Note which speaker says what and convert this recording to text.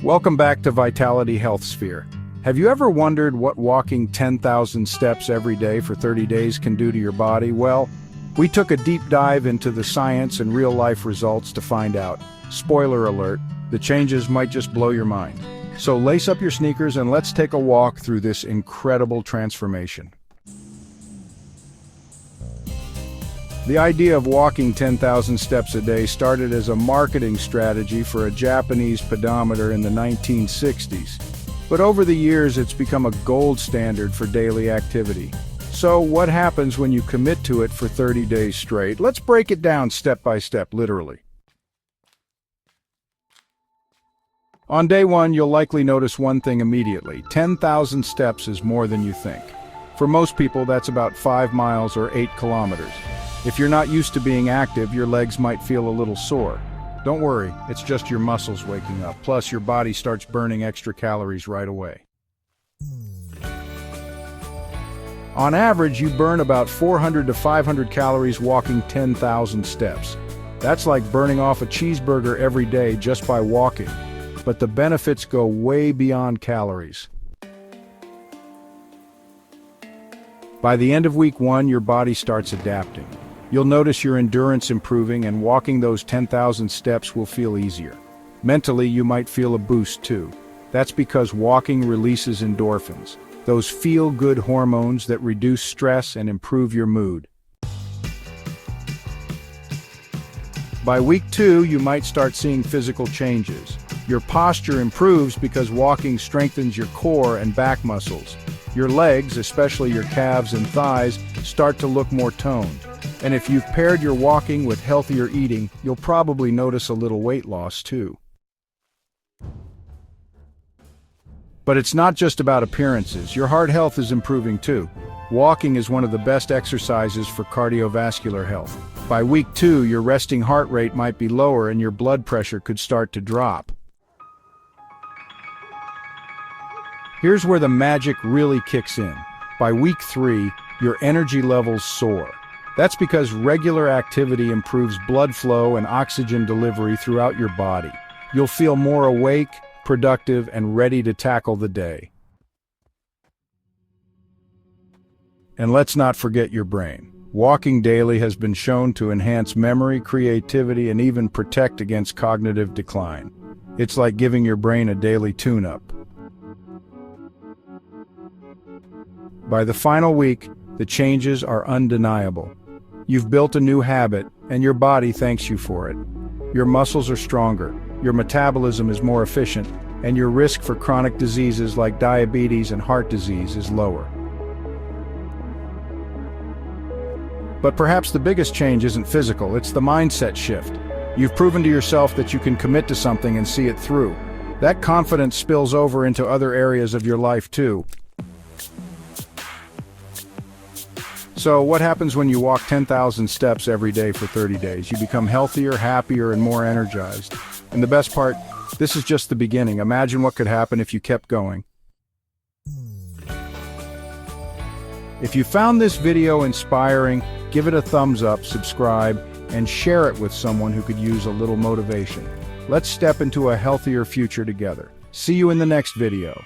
Speaker 1: Welcome back to Vitality Health Sphere. Have you ever wondered what walking 10,000 steps every day for 30 days can do to your body? Well, we took a deep dive into the science and real-life results to find out. Spoiler alert, the changes might just blow your mind. So lace up your sneakers and let's take a walk through this incredible transformation. The idea of walking 10,000 steps a day started as a marketing strategy for a Japanese pedometer in the 1960s. But over the years, it's become a gold standard for daily activity. So what happens when you commit to it for 30 days straight? Let's break it down step by step, literally. On day one, you'll likely notice one thing immediately. 10,000 steps is more than you think. For most people, that's about 5 miles or 8 kilometers. If you're not used to being active, your legs might feel a little sore. Don't worry, it's just your muscles waking up. Plus, your body starts burning extra calories right away. On average, you burn about 400 to 500 calories walking 10,000 steps. That's like burning off a cheeseburger every day just by walking. But the benefits go way beyond calories. By the end of week 1, your body starts adapting. You'll notice your endurance improving, and walking those 10,000 steps will feel easier. Mentally, you might feel a boost too. That's because walking releases endorphins, those feel-good hormones that reduce stress and improve your mood. By week 2, you might start seeing physical changes. Your posture improves because walking strengthens your core and back muscles. Your legs, especially your calves and thighs, start to look more toned. And if you've paired your walking with healthier eating, you'll probably notice a little weight loss too. But it's not just about appearances. Your heart health is improving too. Walking is one of the best exercises for cardiovascular health. By week 2, your resting heart rate might be lower and your blood pressure could start to drop. Here's where the magic really kicks in. By week 3, your energy levels soar. That's because regular activity improves blood flow and oxygen delivery throughout your body. You'll feel more awake, productive, and ready to tackle the day. And let's not forget your brain. Walking daily has been shown to enhance memory, creativity, and even protect against cognitive decline. It's like giving your brain a daily tune-up. By the final week, the changes are undeniable. You've built a new habit, and your body thanks you for it. Your muscles are stronger, your metabolism is more efficient, and your risk for chronic diseases like diabetes and heart disease is lower. But perhaps the biggest change isn't physical, it's the mindset shift. You've proven to yourself that you can commit to something and see it through. That confidence spills over into other areas of your life too. So what happens when you walk 10,000 steps every day for 30 days? You become healthier, happier, and more energized. And the best part, this is just the beginning. Imagine what could happen if you kept going. If you found this video inspiring, give it a thumbs up, subscribe, and share it with someone who could use a little motivation. Let's step into a healthier future together. See you in the next video.